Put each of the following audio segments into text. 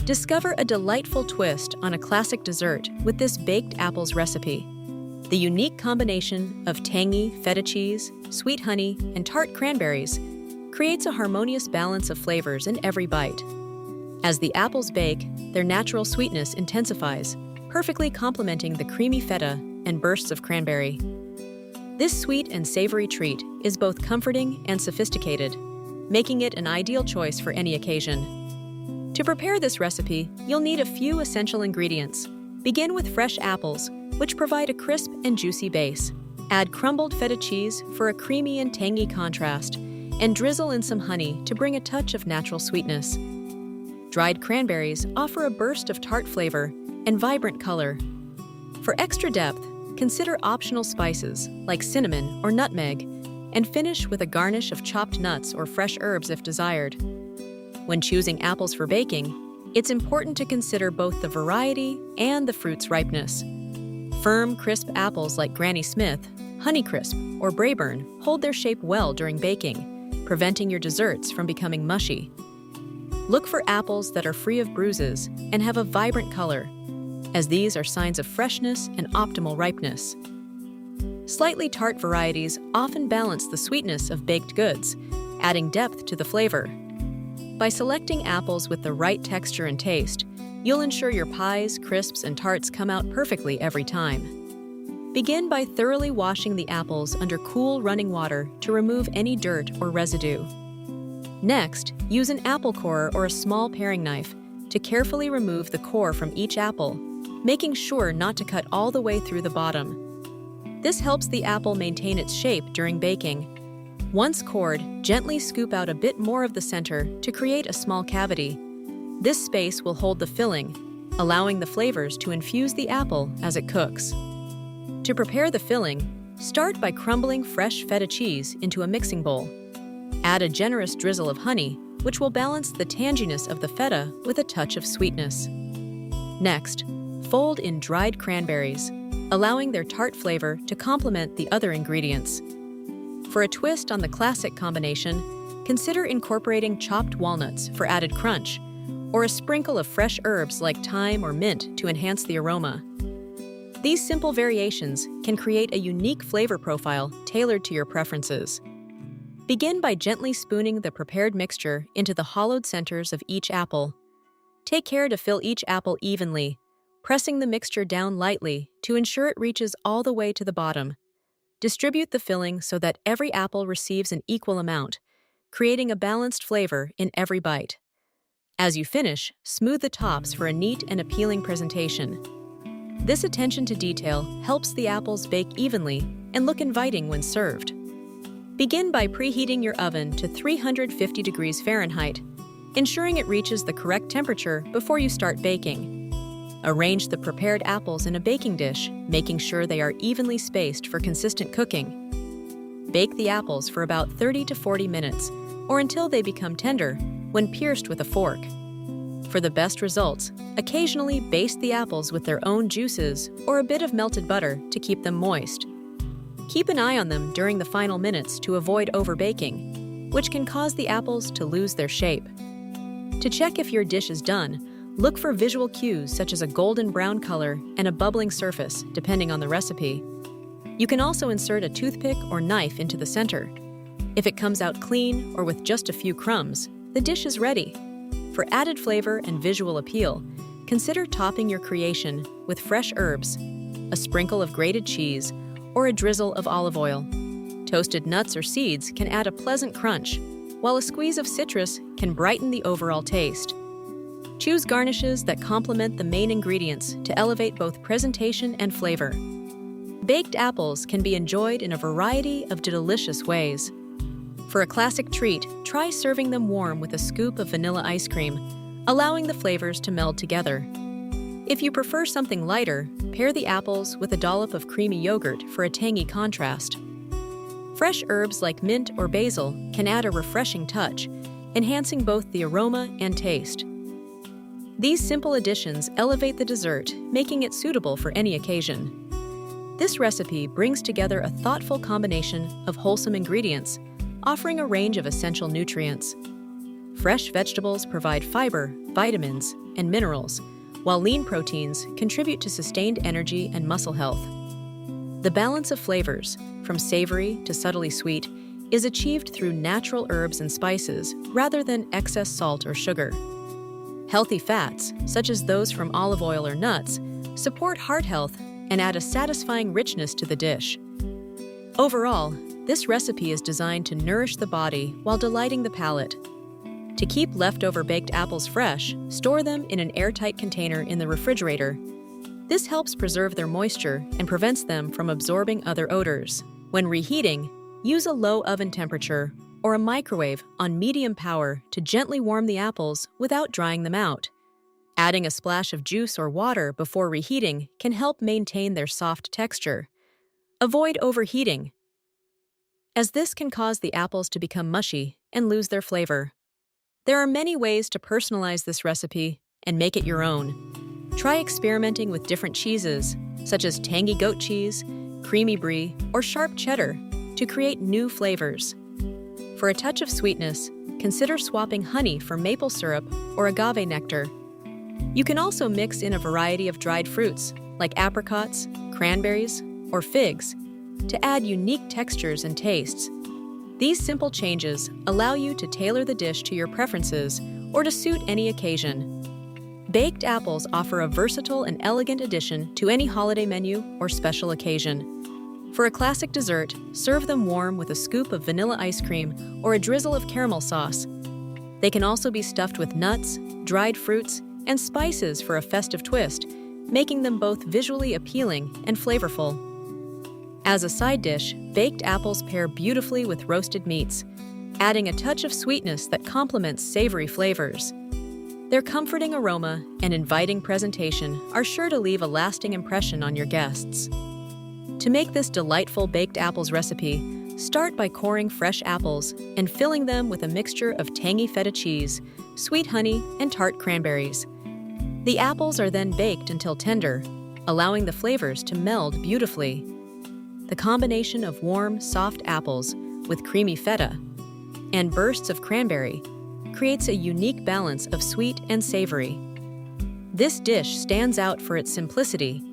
Discover a delightful twist on a classic dessert with this baked apples recipe. The unique combination of tangy feta cheese, sweet honey, and tart cranberries creates a harmonious balance of flavors in every bite. As the apples bake, their natural sweetness intensifies, perfectly complementing the creamy feta and bursts of cranberry. This sweet and savory treat is both comforting and sophisticated, making it an ideal choice for any occasion. To prepare this recipe, you'll need a few essential ingredients. Begin with fresh apples, which provide a crisp and juicy base. Add crumbled feta cheese for a creamy and tangy contrast, and drizzle in some honey to bring a touch of natural sweetness. Dried cranberries offer a burst of tart flavor and vibrant color. For extra depth, consider optional spices like cinnamon or nutmeg, and finish with a garnish of chopped nuts or fresh herbs if desired. When choosing apples for baking, it's important to consider both the variety and the fruit's ripeness. Firm, crisp apples like Granny Smith, Honeycrisp, or Braeburn hold their shape well during baking, preventing your desserts from becoming mushy. Look for apples that are free of bruises and have a vibrant color, as these are signs of freshness and optimal ripeness. Slightly tart varieties often balance the sweetness of baked goods, adding depth to the flavor. By selecting apples with the right texture and taste, you'll ensure your pies, crisps, and tarts come out perfectly every time. Begin by thoroughly washing the apples under cool running water to remove any dirt or residue. Next, use an apple corer or a small paring knife to carefully remove the core from each apple, making sure not to cut all the way through the bottom. This helps the apple maintain its shape during baking. Once cored, gently scoop out a bit more of the center to create a small cavity. This space will hold the filling, allowing the flavors to infuse the apple as it cooks. To prepare the filling, start by crumbling fresh feta cheese into a mixing bowl. Add a generous drizzle of honey, which will balance the tanginess of the feta with a touch of sweetness. Next, fold in dried cranberries, allowing their tart flavor to complement the other ingredients. For a twist on the classic combination, consider incorporating chopped walnuts for added crunch, or a sprinkle of fresh herbs like thyme or mint to enhance the aroma. These simple variations can create a unique flavor profile tailored to your preferences. Begin by gently spooning the prepared mixture into the hollowed centers of each apple. Take care to fill each apple evenly, pressing the mixture down lightly to ensure it reaches all the way to the bottom. Distribute the filling so that every apple receives an equal amount, creating a balanced flavor in every bite. As you finish, smooth the tops for a neat and appealing presentation. This attention to detail helps the apples bake evenly and look inviting when served. Begin by preheating your oven to 350 degrees Fahrenheit, ensuring it reaches the correct temperature before you start baking. Arrange the prepared apples in a baking dish, making sure they are evenly spaced for consistent cooking. Bake the apples for about 30 to 40 minutes, or until they become tender, when pierced with a fork. For the best results, occasionally baste the apples with their own juices or a bit of melted butter to keep them moist. Keep an eye on them during the final minutes to avoid overbaking, which can cause the apples to lose their shape. To check if your dish is done, look for visual cues such as a golden brown color and a bubbling surface, depending on the recipe. You can also insert a toothpick or knife into the center. If it comes out clean or with just a few crumbs, the dish is ready. For added flavor and visual appeal, consider topping your creation with fresh herbs, a sprinkle of grated cheese, or a drizzle of olive oil. Toasted nuts or seeds can add a pleasant crunch, while a squeeze of citrus can brighten the overall taste. Choose garnishes that complement the main ingredients to elevate both presentation and flavor. Baked apples can be enjoyed in a variety of delicious ways. For a classic treat, try serving them warm with a scoop of vanilla ice cream, allowing the flavors to meld together. If you prefer something lighter, pair the apples with a dollop of creamy yogurt for a tangy contrast. Fresh herbs like mint or basil can add a refreshing touch, enhancing both the aroma and taste. These simple additions elevate the dessert, making it suitable for any occasion. This recipe brings together a thoughtful combination of wholesome ingredients, offering a range of essential nutrients. fresh vegetables provide fiber, vitamins, and minerals, while lean proteins contribute to sustained energy and muscle health. The balance of flavors, from savory to subtly sweet, is achieved through natural herbs and spices rather than excess salt or sugar. Healthy fats, such as those from olive oil or nuts, support heart health and add a satisfying richness to the dish. Overall, this recipe is designed to nourish the body while delighting the palate. To keep leftover baked apples fresh, store them in an airtight container in the refrigerator. This helps preserve their moisture and prevents them from absorbing other odors. When reheating, use a low oven temperature or a microwave on medium power to gently warm the apples without drying them out. Adding a splash of juice or water before reheating can help maintain their soft texture. Avoid overheating, as this can cause the apples to become mushy and lose their flavor. There are many ways to personalize this recipe and make it your own. Try experimenting with different cheeses, such as tangy goat cheese, creamy brie, or sharp cheddar, to create new flavors. For a touch of sweetness, consider swapping honey for maple syrup or agave nectar. You can also mix in a variety of dried fruits, like apricots, cranberries, or figs, to add unique textures and tastes. These simple changes allow you to tailor the dish to your preferences or to suit any occasion. Baked apples offer a versatile and elegant addition to any holiday menu or special occasion. For a classic dessert, serve them warm with a scoop of vanilla ice cream or a drizzle of caramel sauce. They can also be stuffed with nuts, dried fruits, and spices for a festive twist, making them both visually appealing and flavorful. As a side dish, baked apples pair beautifully with roasted meats, adding a touch of sweetness that complements savory flavors. Their comforting aroma and inviting presentation are sure to leave a lasting impression on your guests. To make this delightful baked apples recipe, start by coring fresh apples and filling them with a mixture of tangy feta cheese, sweet honey, and tart cranberries. The apples are then baked until tender, allowing the flavors to meld beautifully. The combination of warm, soft apples with creamy feta and bursts of cranberry creates a unique balance of sweet and savory. This dish stands out for its simplicity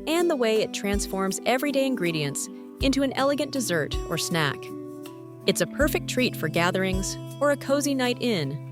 and the way it transforms everyday ingredients into an elegant dessert or snack. It's a perfect treat for gatherings or a cozy night in